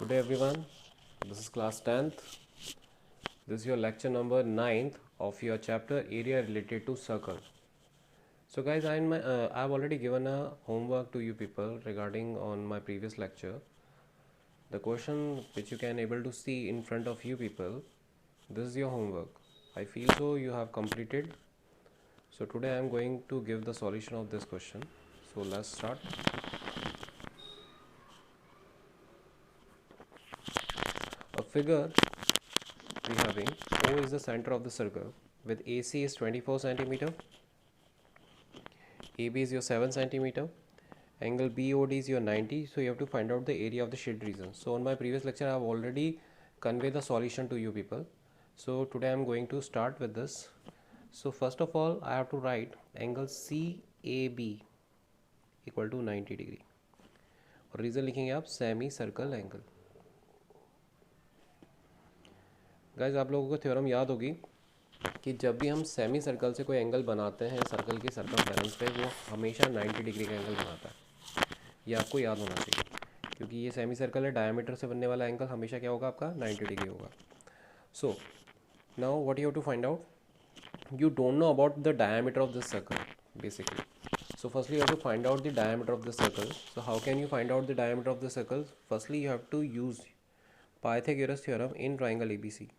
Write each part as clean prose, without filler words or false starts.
Good day everyone, this is class 10th. This is your lecture number 9th of your chapter area related to circle. So guys, I've already given a homework to you people regarding on my previous lecture. The question which you can able to see in front of you people, this is your homework. I feel so you have completed. So today I am going to give the solution of this question. So let's start. A figure we having O is the center of the circle with AC is 24 centimeter, AB is your 7 centimeter, angle BOD is your 90. So you have to find out the area of the shaded region. So on my previous lecture I have already conveyed the solution to you people. So today I am going to start with this. So first of all I have to write angle CAB equal to 90 degree और reason लिखेंगे आप semi circle angle. Guys आप लोगों को theorem याद होगी कि जब भी हम सेमी सर्कल से कोई एंगल बनाते हैं सर्कल की सर्कमफेरेंस पे वो हमेशा 90 डिग्री का एंगल बनाता है. ये आपको याद होना चाहिए क्योंकि ये सेमी सर्कल है, डायमीटर से बनने वाला एंगल हमेशा क्या होगा आपका 90 डिग्री होगा. So now what you have to find out, you don't know about the diameter of this circle basically. So firstly you have to find out the diameter of the circle. So how can you find out the diameter of the circle? Firstly you have to use Pythagoras theorem in triangle ABC.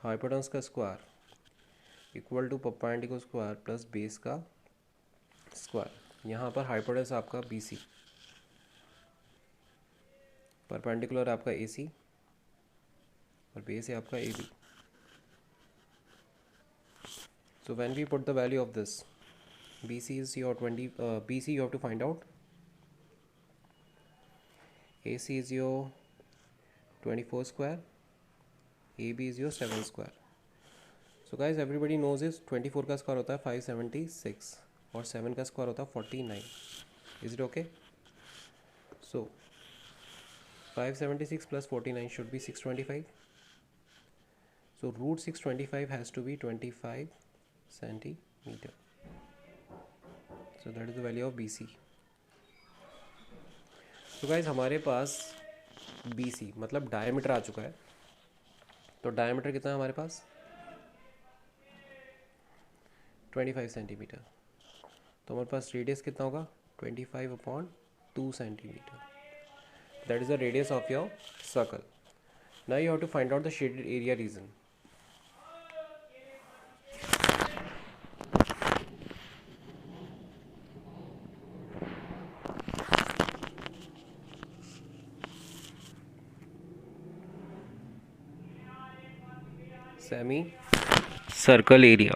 Hypotenuse का square equal to perpendicular square plus base का square. यहाँ पर hypotenuse आपका BC, perpendicular आपका AC और base है आपका AB. So when we put the value of this, BC is your 20, BC you have to find out, AC is your 24 square, AB is your 7 square. So guys everybody knows is 24 का square होता है 576 और 7 का square होता है 49. Is it okay? So 576 plus 49 should be 625. So root 625 has to be 25 centimeter. So that is the value of BC. तो guys हमारे पास BC मतलब डायमीटर आ चुका है. तो डायमीटर कितना है हमारे पास 25 सेंटीमीटर. तो हमारे पास रेडियस कितना होगा 25/2 centimetre. That is the radius of your circle. Now you have to find out the shaded area region. Semi circle area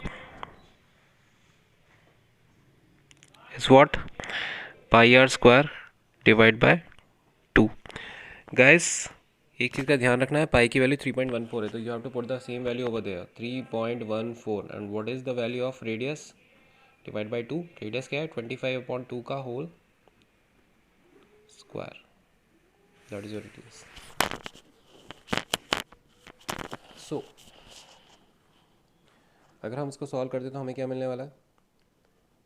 is what pi r square divided by 2. guys एक चीज़ का ध्यान रखना है, पाई की वैल्यू 3.14 है तो you have to put the same value over there 3.14. And what is the value of radius divide by 2. Radius क्या है 25/2 का whole square. That is your radius. So अगर हम इसको सॉल्व करते तो हमें क्या मिलने वाला है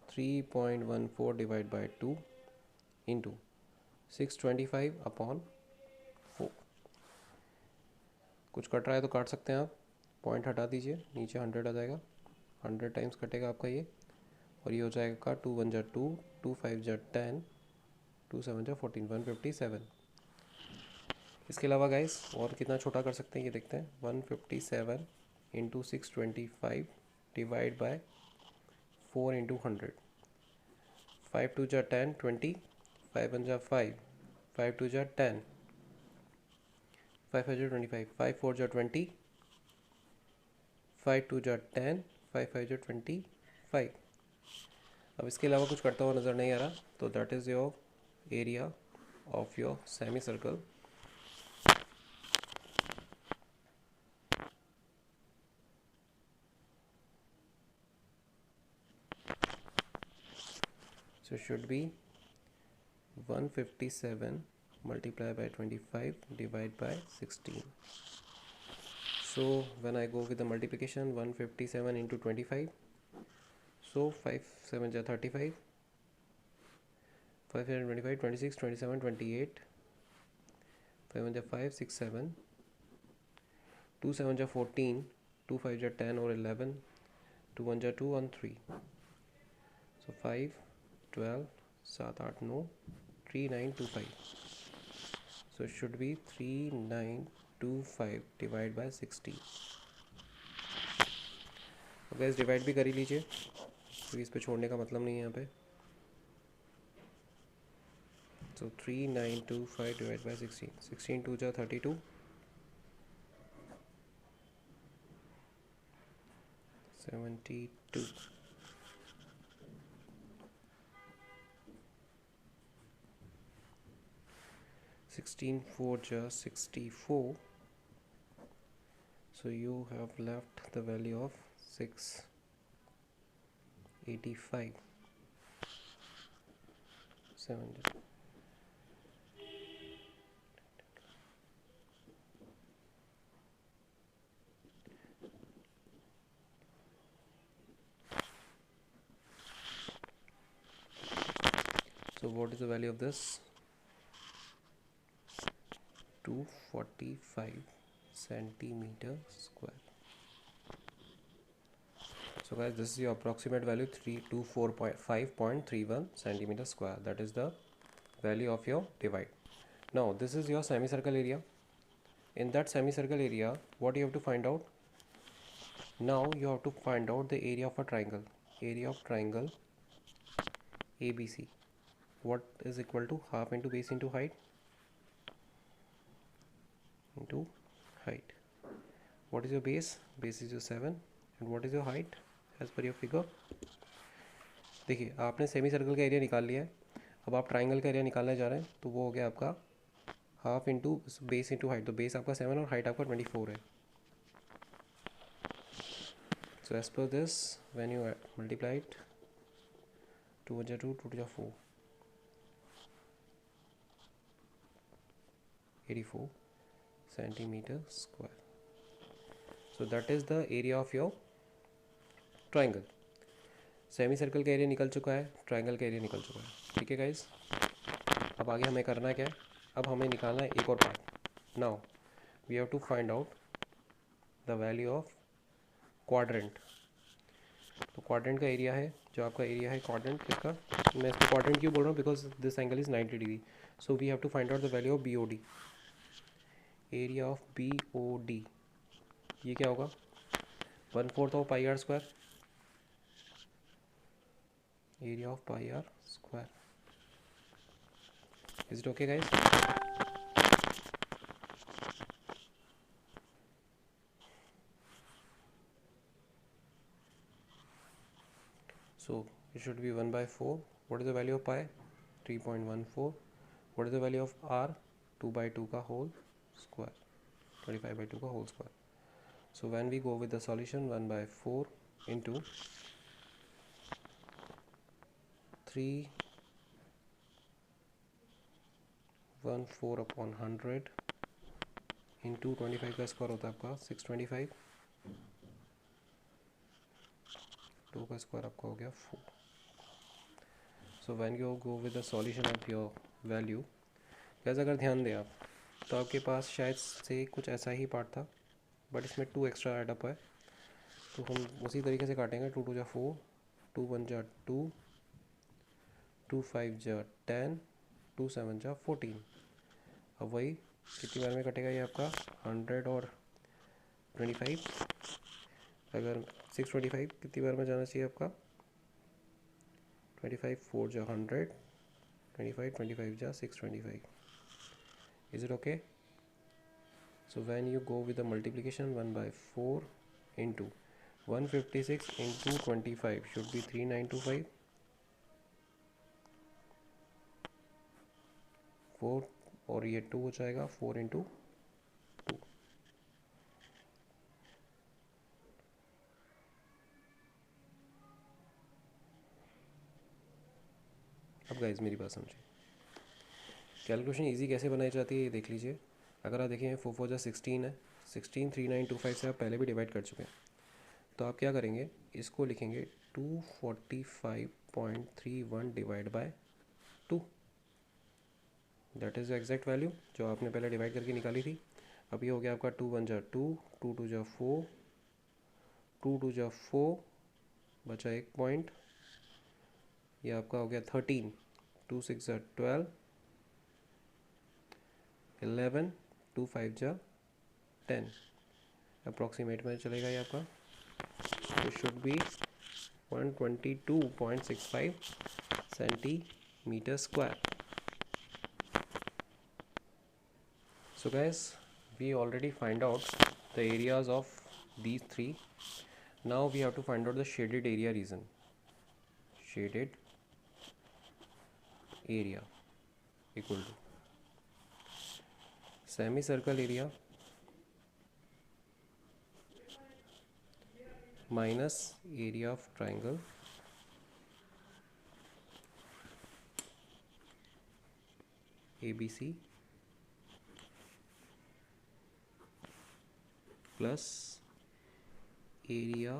3.14 डिवाइड बाई 2 इंटू 625/4. कुछ कट रहा है तो काट सकते हैं आप, पॉइंट हटा दीजिए, नीचे 100 आ जाएगा. 100 टाइम्स कटेगा आपका ये और ये हो जाएगा 2 1 जा 2, 2 5 जा 10, 2 7 जा 14, 157. इसके अलावा गाइस और कितना छोटा कर सकते हैं ये देखते हैं. 157 इंटू 625 डिवाइड बाय 4 इंटू 100. 5 2 जा 10, 20, 5 1 जा 5, 5 2 जा 10, 5 5 जा 25, 5 4 जा 20, 5 2 जा 10, 5 5 जा 25. अब इसके अलावा कुछ करता हुआ नज़र नहीं आ रहा तो that is your area of your semi circle. So it should be 157 multiplied by 25 divided by 16. So when I go with the multiplication 157 into 25, so 5 7 ja 35, 5 7 25, 26, 27, 28, 7 जा 5 6 7, 2 7 जा 14, 2 5 जा 10 और 11, 2 1 जा 2 1 3, so 5 12 7 8 9 3 9 2 5, so it should be 3925 divide by 60। तो gas divide भी कर ही लीजिए, क्योंकि इस पे छोड़ने का मतलब नहीं है यहाँ पे। So 3925 divided by 16, 16 2 जा 32, 72, 16 4 जा 64, so you have left the value of 685, 7. So what is the value of this? 245 centimeter square. So guys, this is your approximate value, 3245.31 centimeter square. That is the value of your divide. Now this is your semicircle area. In that semicircle area, what you have to find out? Now you have to find out the area of a triangle. Area of triangle ABC. What is equal to half into base into height into height. What is your base? Base is your 7. And what is your height as per your figure? देखिए, आपने semi circle का area निकाल लिया है, अब आप triangle का area निकालने जा रहे हैं, तो वो हो गया आपका half into base into height. तो बेस आपका 7 और हाइट आपका 24 है। So as per this when you multiply it, 2 जा 2 2 जा 4, 84 centimeter square. So that is the area of your triangle. Semi circle का एरिया निकल चुका है, ट्राइंगल का एरिया निकल चुका है। ठीक है गाइज, अब आगे हमें करना क्या है? अब हमें निकालना है एक और part. Now we have to find out the value of quadrant. तो क्वाड्रेंट का एरिया है, जो आपका एरिया है क्वाड्रेंट किसका, मैं इसको क्वाड्रेंट क्यों बोल रहा हूँ? Because this angle is 90 degree. So we have to find out the value of BOD। Area of BOD ये क्या होगा? 1/4 of pi r square, area of pi r square. Is it okay guys? So it should be 1/4. What is the value of pi? 3.14. What is the value of r? 2/2 का whole square, 25/2 का whole square. So when we go with the solution, 1/4 into 314 upon 100 into 25 का square होता है आपका 625, 2 का square आपका हो गया 4. So when you go with the solution of your value, कैसे अगर ध्यान दें आप, तो आपके पास शायद से कुछ ऐसा ही पार्ट था, बट इसमें 2 एक्स्ट्रा ऐड अप है, तो हम उसी तरीके से काटेंगे। 2 2 जा 4, 2 1 जा 2, 2 5 जा 10, 2 7 जा 14। अब वही कितनी बार में कटेगा ये आपका? 100 और 25। अगर 625 कितनी बार में जाना चाहिए आपका? 25 4 जा 100, 25 25 जा 625। Is it okay? So when you go with the multiplication, 1/4 into 156 into 25 should be 3925, 4 और ये 2 हो जाएगा, 4 into 2। अब गाइज मेरी बात समझिए, कैलकुलेशन इजी कैसे बनाई जाती है ये देख लीजिए। अगर आप देखें 4 4 जा 16 है, 16 3925 से आप पहले भी डिवाइड कर चुके हैं, तो आप क्या करेंगे? इसको लिखेंगे 245.31 divide by 2। That is exact value जो आपने पहले डिवाइड करके निकाली थी। अब ये हो गया आपका 2 × 1 = 2, 2 × 2 = 4, 2 × 2 = 4, बचा 1 पॉइंट। ये आपका हो गया 13, 2 × 6 = 12, 11, 2 × 5 = 10। अप्रॉक्सीमेट में चलेगा ये आपका, तो should be 122.65 centimetre square. So guys, we already find out the areas of these three. Now we have to find out the shaded area region. Shaded area equal to semicircle area minus area of triangle ABC plus area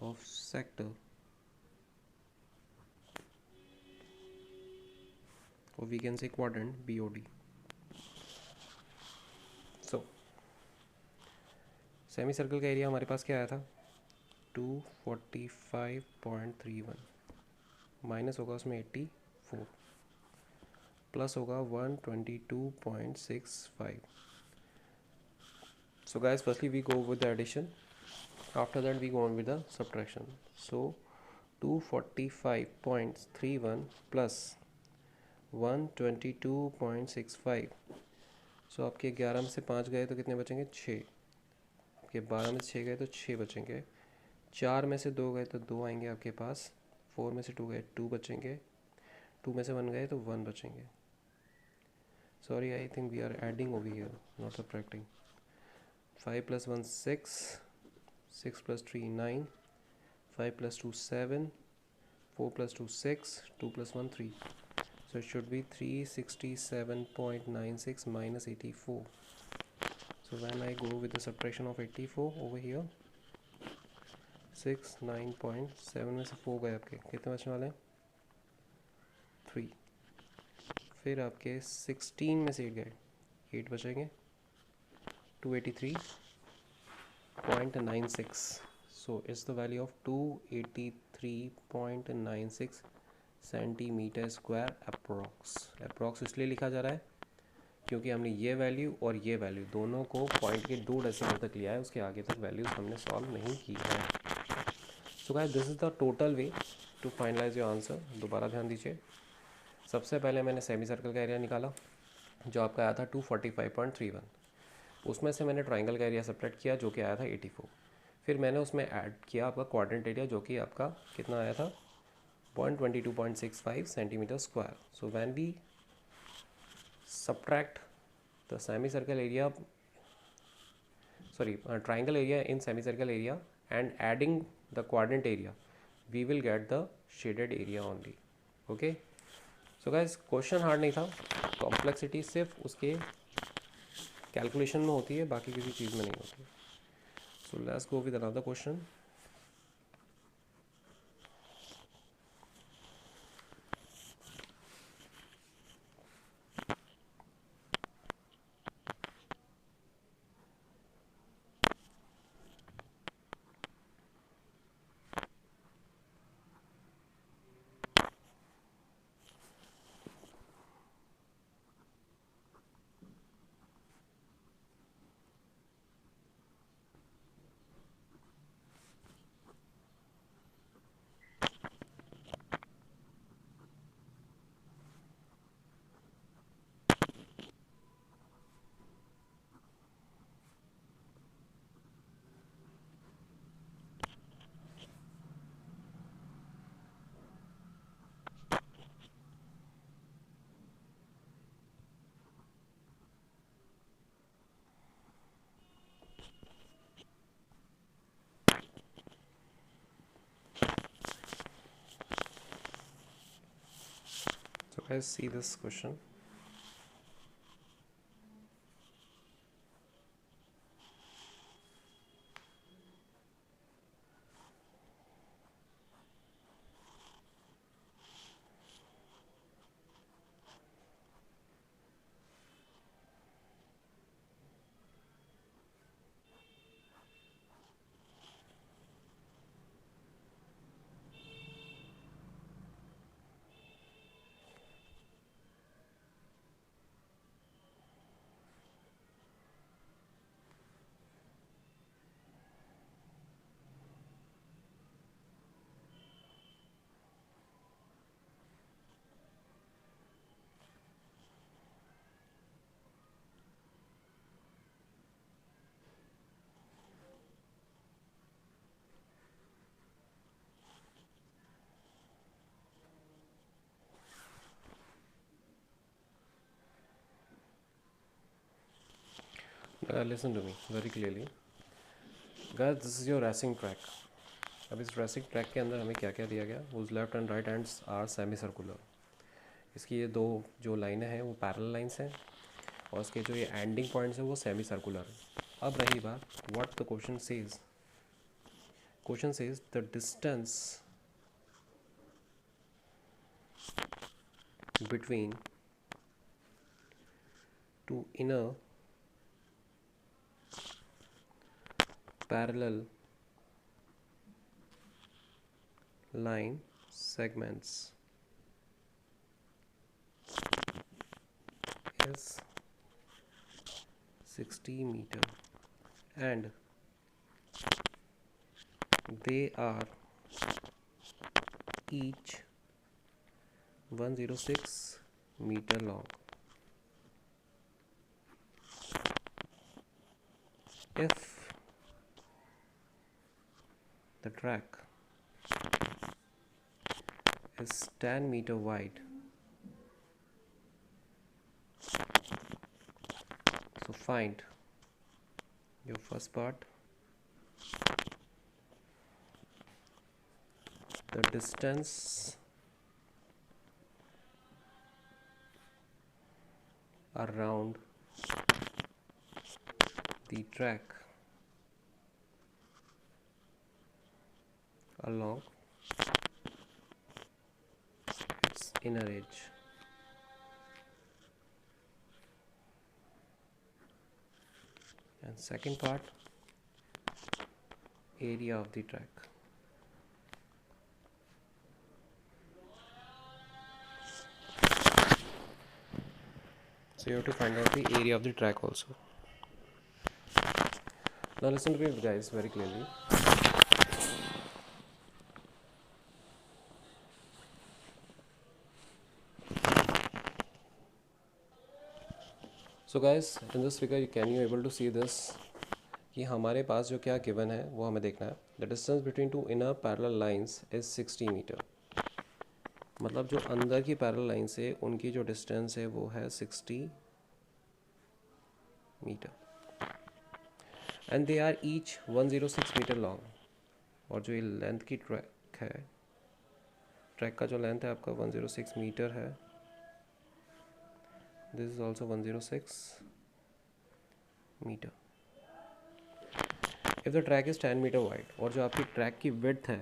of sector, or we can say quadrant BOD. So semi circle का area हमारे पास क्या आया था 245.31, minus होगा उसमें 84, plus होगा 122.65. So guys, firstly we go with the addition, after that we go on with the subtraction. So 245.31 plus 122.65. सो आपके 11 में से 5 गए तो कितने बचेंगे 6, आपके 12 में से 6 गए तो 6 बचेंगे, 4 में से 2 गए तो 2 आएंगे आपके पास, 4 में से 2 गए 2 बचेंगे, 2 में से 1 गए तो 1 बचेंगे. Sorry, I think we are adding over here, not subtracting. 5 plus 1 6, 6 plus 3 9, 5 plus 2 7, 4 plus 2 6, 2 plus 1 3. So it should be 367.96 minus 84. So when I go with the subtraction of 84 over here, 6 9.7 में से 4 गए आपके कितने बचने वाले हैं 3. फिर आपके 16 में से 8 गए 8 बचेंगे 283.96. So it's the value of 283.96 centimetre square approx इसलिए लिखा जा रहा है क्योंकि हमने ये वैल्यू और ये वैल्यू दोनों को पॉइंट के 2 डेसिमल तक लिया है, उसके आगे तक वैल्यूज हमने सॉल्व नहीं की है. So guys, this is the total way to finalise your answer. दोबारा ध्यान दीजिए, सबसे पहले मैंने सेमी सर्कल का एरिया निकाला जो आपका आया था 245.31. उसमें से मैंने ट्राइंगल का एरिया सब्ट्रैक्ट किया जो कि आया था 84. फिर मैंने उसमें ऐड किया आपका क्वाड्रेंट एरिया जो कि आपका कितना आया था 122.65 centimetre square. So when we subtract the semicircle area, triangle area in semicircle area and adding the quadrant area, we will get the shaded area only. Okay, so guys, question hard नहीं था, complexity सिर्फ उसके calculation में होती है, बाकी किसी चीज़ में नहीं होती. So let's go with another question. So guys, see this question. Listen to me very clearly. Guys, this is your racing track. अब इस रेसिंग ट्रैक के अंदर हमें क्या क्या दिया गया, उस left and right hands are semi circular. इसकी ये दो जो लाइनें हैं वो पैरेलल लाइंस हैं और इसके जो ये एंडिंग पॉइंट्स हैं वो सेमी सर्कुलर है. अब रही बात what the question says. Question says the distance between two inner parallel line segments is 60 meter and they are each 106 meter long. If the track is 10 meter wide, so find your first part, the distance around the track along its inner edge. And second part, area of the track. So you have to find out the area of the track also. Now listen to me guys very clearly. So guys, in this figure can you able to see this कि हमारे पास जो क्या given है वो हमें देखना है. The distance between two inner parallel lines is 60 metre. मतलब जो अंदर की पैरेलल लाइन से उनकी जो डिस्टेंस है वो है 60 metre. And they are each 106 metre long. और जो ये लेंथ की ट्रैक है, ट्रैक का जो लेंथ है आपका 106 मीटर है. This is also 106 metre. If the track is 10 metre wide और जो आपकी ट्रैक की विड्थ है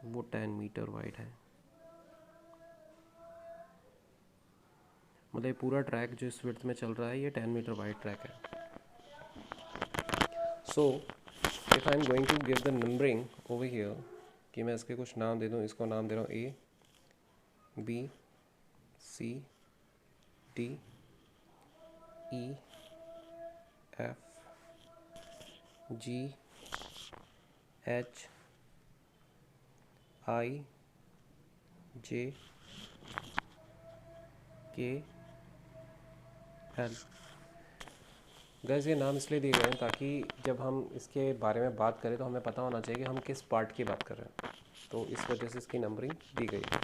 वो 10 मीटर वाइड है. मतलब ये पूरा ट्रैक जो इस विड्थ में चल रहा है ये 10 मीटर वाइड ट्रैक है. So if I am going to give the numbering over here कि मैं इसके कुछ नाम दे दूँ. इसको नाम दे रहा हूँ ए, बी, सी, डी, ई, एफ, जी, एच, आई, जे, के, एल. गैस ये नाम इसलिए दिए गए हैं ताकि जब हम इसके बारे में बात करें तो हमें पता होना चाहिए कि हम किस पार्ट की बात कर रहे हैं. तो इस वजह से इसकी नंबरिंग दी गई है.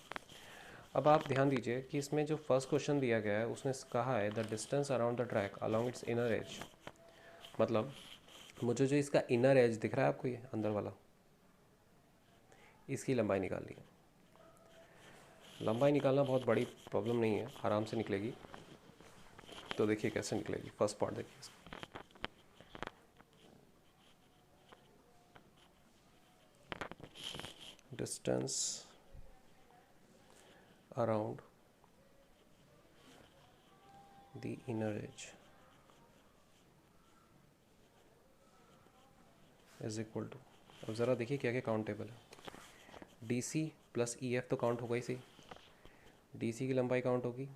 अब आप ध्यान दीजिए कि इसमें जो फर्स्ट क्वेश्चन दिया गया है उसने कहा है the distance around the track along its inner as. मतलब मुझे जो इसका इनर एज दिख रहा है आपको, ये अंदर वाला, इसकी लंबाई निकालनी है. लंबाई निकालना बहुत बड़ी प्रॉब्लम नहीं है, आराम से निकलेगी. तो देखिए कैसे निकलेगी. फर्स्ट पार्ट देखिए इसका. Distance around the inner edge is equal to. अब ज़रा देखिए क्या क्या काउंटेबल है. D C plus E F तो काउंट होगा ही सही. डी सी की लंबाई काउंट होगी,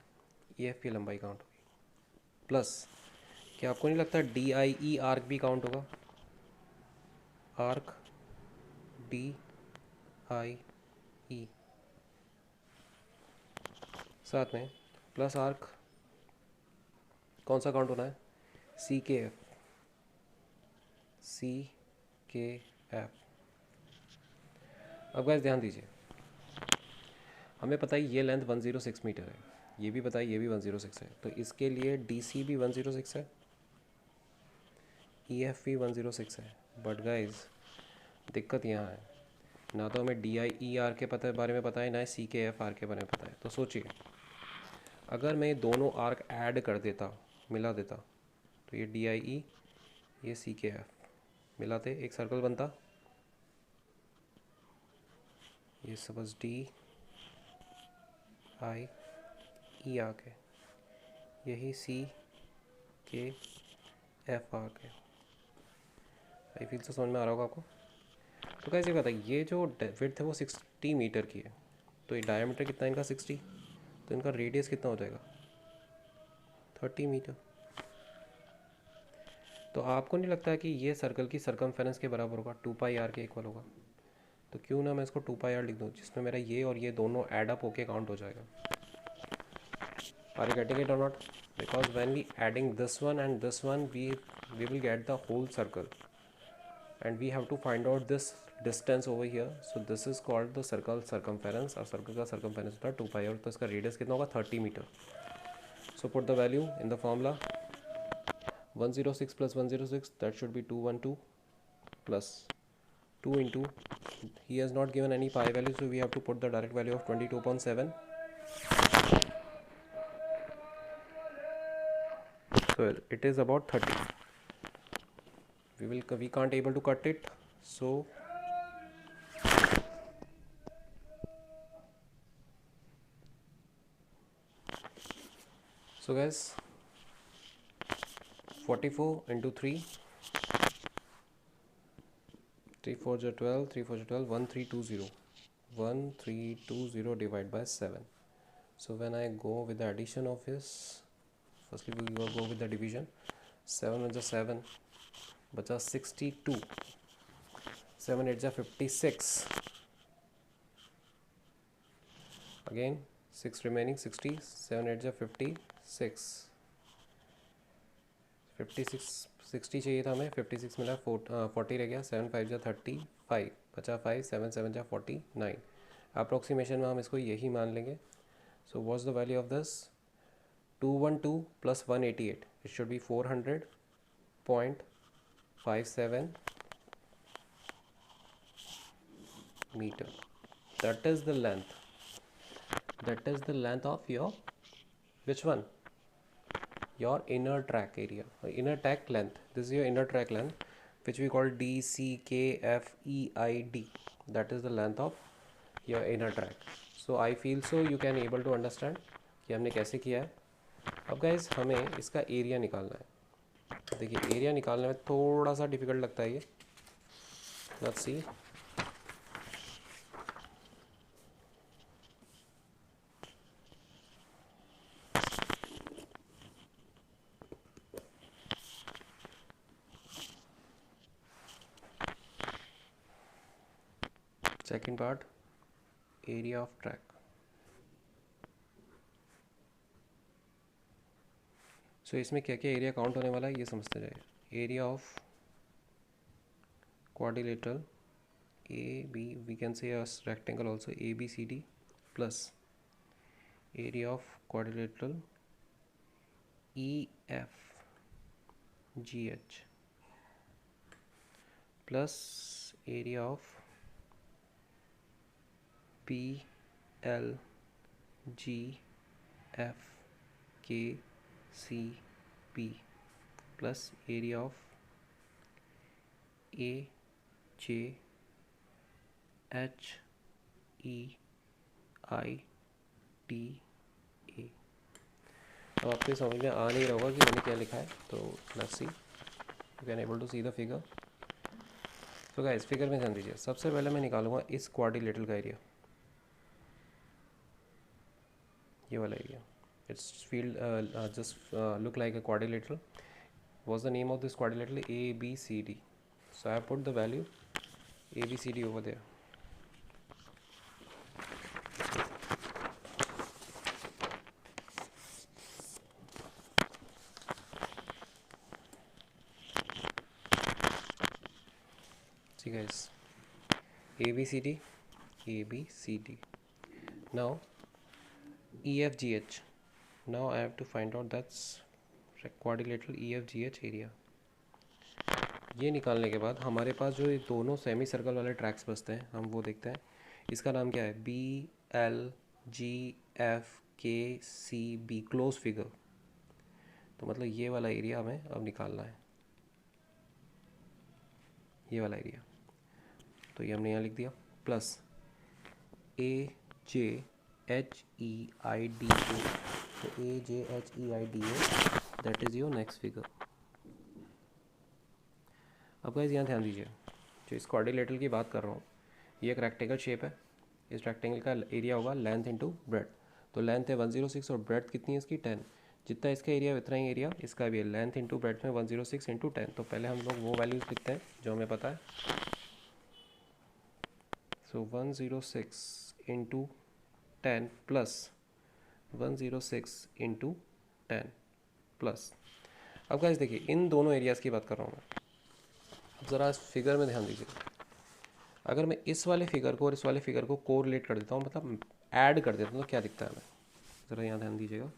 ई एफ की लंबाई काउंट होगी. प्लस क्या आपको नहीं लगता डी आई ई आर्क भी काउंट होगा. आर्क डी आई ई साथ में प्लस आर्क कौन सा काउंट होना है, सी के एफ. सी के एफ. अब गाइस ध्यान दीजिए, हमें पता है ये लेंथ 106 मीटर है. ये भी पता है ये भी 106 है, तो इसके लिए DC भी 106 है, EF भी 106 है। बट गाइज दिक्कत यहाँ है, ना तो हमें DIER के बारे में पता है, ना CKFR के बारे में पता है। तो सोचिए अगर मैं दोनों आर्क ऐड कर देता, मिला देता, तो ये DIE ये CKF मिलाते एक सर्कल बनता। ये सपोज DIE आर्क है, यही CKF आर्क है। आई फील तो समझ में आ रहा होगा आपको। तो कैसे पता ये जो विड्थ है वो 60 मीटर की है, तो ये डायमीटर कितना है इनका 60, तो इनका रेडियस कितना हो जाएगा 30 मीटर। तो आपको नहीं लगता है कि ये सर्कल की सरकमफेरेंस के बराबर होगा, 2πr के इक्वल होगा। तो क्यों ना मैं इसको 2πr लिख दूँ, जिसमें मेरा ये और ये दोनों एड अप होके काउंट हो जाएगा। Are you getting it or not? Because when we adding this one and this one we will get the whole circle and we have to find out this distance over here. So this is called the circle circumference, और circle का circumference होता है 2π, और तो इसका radius कितना होगा 30 metre. So put the value in the formula, 106 plus 106, that should be 212 plus 2 into, he has not given any pi value, so we have to put the direct value of 22.7. So it is about 30. We can't able to cut it, so guys 44 into 3, 3 4 is 12, 3 4 is 12, 1320 divided by 7. So when I go with the addition of this, firstly we will go with the division, 7 1 is 7, बचा 62, 7 8 is 56, again 6 remaining, 60, 7 8 is 56, 60 चाहिए था हमें, 56 मिला, 40 रह गया, 7 5 जा 35, बचा 5, 7 7 जा 49। अप्रोक्सीमेशन में हम इसको यही मान लेंगे। So what's the value of this, 212 plus 188, it should B 400.57 meter. That is the length. That is the length of your, which one? Your inner track area, inner track length. This is your inner track length, which we call DCKFEID. That is the length of your inner track. So I feel so you can able to understand कि हमने कैसे किया है। अब guys हमें इसका area निकालना है। देखिए एरिया निकालने में थोड़ा सा डिफिकल्ट लगता है ये। Let's see, second part, area of track. So इसमें क्या क्या एरिया काउंट होने वाला है ये समझते जाइए। Area of quadrilateral AB, we can say a rectangle also, ABCD, plus area of quadrilateral EFGH, plus area of PLGFKCP, plus area of AJHEIT, अब आपको समझ में आ नहीं रहा होगा कि मैंने क्या लिखा है, तो let's see, you can able to see the figure. तो गाइस फिगर में ध्यान दीजिए, सबसे पहले मैं निकालूंगा इस क्वाड्रिलेटरल का एरिया, ये वाला area. It's field just look like a quadrilateral. What's the name of this quadrilateral? ABCD. So I have put the value ABCD over there. See guys, ABCD. Now EFGH, now I have to find out that's quadrilateral EFGH area. ये निकालने के बाद हमारे पास जो ये दोनों semi circle वाले tracks बचते हैं, हम वो देखते हैं। इसका नाम क्या है? BLGFKCB, close figure. तो मतलब ये वाला एरिया हमें अब निकालना है, ये वाला एरिया। तो ये हमने यहाँ लिख दिया, प्लस AJHEIDA। तो AJHEIDA that is your next figure. अब गाइस यहाँ ध्यान दीजिए, जो इस क्वाड्रिलेटरल की बात कर रहा हूँ, ये एक रेक्टेंगल शेप है। इस रेक्टेंगल का एरिया होगा लेंथ इंटू ब्रेड। तो लेंथ है 106 और ब्रेड कितनी है इसकी? 10। जितना इसका एरिया उतना ही एरिया इसका भी है। लेंथ इंटू ब्रेड में 106 इंटू 10। तो पहले हम लोग वो वैल्यूज़ लिखते हैं जो हमें पता है। सो 106 इंटू 10 प्लस 106 इंटू 10 प्लस। अब गाइस देखिए, इन दोनों एरियाज़ की बात कर रहा हूँ मैं। अब ज़रा इस फिगर में ध्यान दीजिए। अगर मैं इस वाले फिगर को और इस वाले फिगर को कोरिलेट कर देता हूँ, मतलब ऐड कर देता हूँ, तो क्या दिखता है हमें? ज़रा यहाँ ध्यान दीजिएगा।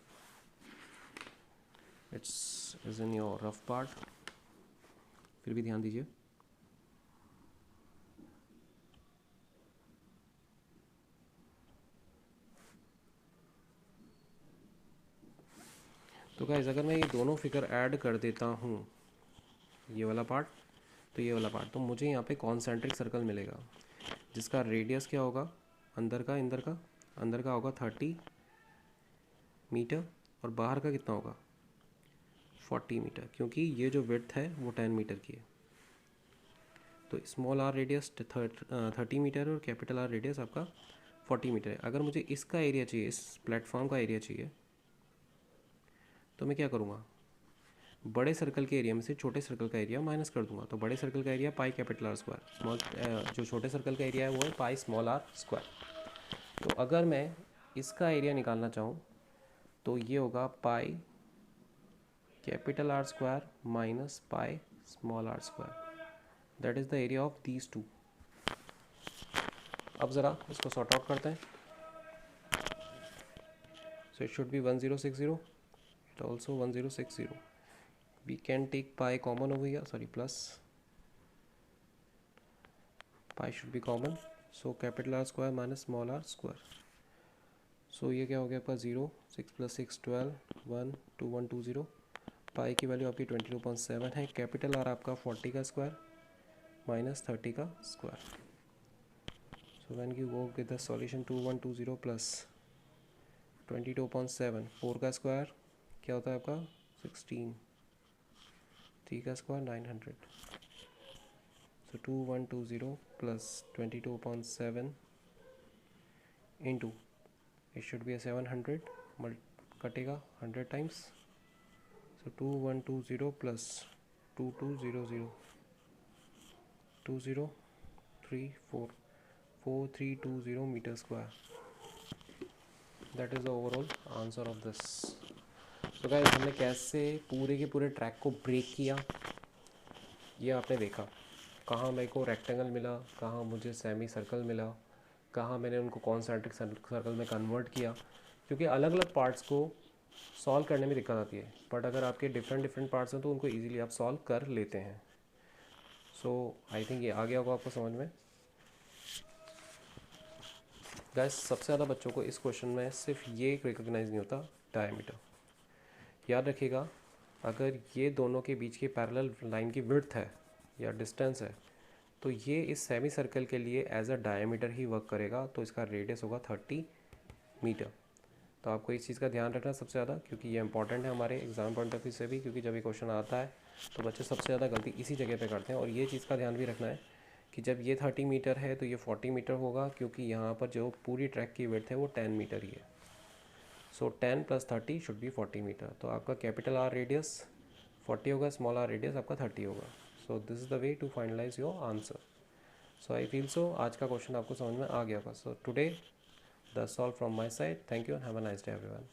It's is in your rough part, फिर भी ध्यान दीजिए। तो गाइस, अगर मैं ये दोनों फिगर ऐड कर देता हूँ, ये वाला पार्ट तो ये वाला पार्ट, तो मुझे यहाँ पे कॉन्सेंट्रिक सर्कल मिलेगा जिसका रेडियस क्या होगा? अंदर का होगा 30 मीटर और बाहर का कितना होगा? 40 मीटर, क्योंकि ये जो विड्थ है वो 10 मीटर की है। तो स्मॉल आर रेडियस 30 मीटर और कैपिटल आर रेडियस आपका 40 मीटर है। अगर मुझे इसका एरिया चाहिए, इस प्लेटफॉर्म का एरिया चाहिए, तो मैं क्या करूँगा? बड़े सर्कल के एरिया में से छोटे सर्कल का एरिया माइनस कर दूंगा। तो बड़े सर्कल का area pi capital r square, small जो छोटे सर्कल का एरिया है वो है पाई स्मॉल आर स्क्वायर। तो अगर मैं इसका एरिया निकालना चाहूँ तो ये होगा pi capital r square minus pi small r square, that is the area of these two. अब ज़रा इसको सॉर्ट आउट करते हैं। So it should be 1060, it also 1060। we can take pi common over here, sorry, plus pi should be common, so capital R square minus small r square। so ये क्या हो गया आपका 0, 6 plus 6 12, 1 2 1 2 0। पाई की value आपकी 22.7 है। कैपिटल आर आपका 40 का स्क्वायर माइनस 30 का square. So when you go with the solution 2120 plus 22.7, 4 का स्क्वायर क्या होता है आपका? 16, 3 का square 900। So 2120 plus 22.7 into, it should be a 700, कटेगा 100 times। So 2120 plus 2200, 2034, 4320 meter square। That is the overall answer of this। So guys, हमने कैसे पूरे के पूरे ट्रैक को ब्रेक किया, ये आपने देखा। कहाँ मेरे को रेक्टेंगल मिला, कहाँ मुझे सेमी सर्कल मिला, कहाँ मैंने उनको कॉन्सेंट्रिक सर्कल में कन्वर्ट किया। क्योंकि अलग अलग पार्ट्स को सॉल्व करने में दिक्कत आती है, बट अगर आपके डिफरेंट पार्ट्स हैं तो उनको इजीली आप सॉल्व कर लेते हैं। सो आई थिंक ये आ गया होगा आपको समझ में। गाइस, सबसे ज़्यादा बच्चों को इस क्वेश्चन में सिर्फ ये रिकॉग्नाइज नहीं होता, डायमीटर। याद रखिएगा, अगर ये दोनों के बीच की पैरेलल लाइन की विड्थ है या डिस्टेंस है, तो ये इस सेमी सर्कल के लिए एज अ डायमीटर ही वर्क करेगा। तो इसका रेडियस होगा 30 मीटर। तो आपको इस चीज़ का ध्यान रखना सबसे ज़्यादा, क्योंकि ये इंपॉर्टेंट है हमारे एग्जाम पॉइंट ऑफ व्यू से भी। क्योंकि जब ये क्वेश्चन आता है तो बच्चे सबसे ज़्यादा गलती इसी जगह पे करते हैं। और ये चीज़ का ध्यान भी रखना है कि जब ये 30 मीटर है तो ये 40 मीटर होगा, क्योंकि यहाँ पर जो पूरी ट्रैक की विड्थ है वो 10 मीटर ही है। सो 10 + 30 शुड बी 40 मीटर। तो आपका कैपिटल आर रेडियस 40 होगा, स्मॉल आर रेडियस आपका 30 होगा। So this is the way to finalise your answer. So I feel so आज का क्वेश्चन आपको समझ में आ गया होगा। So today that's all from my side. Thank you and have a nice day everyone.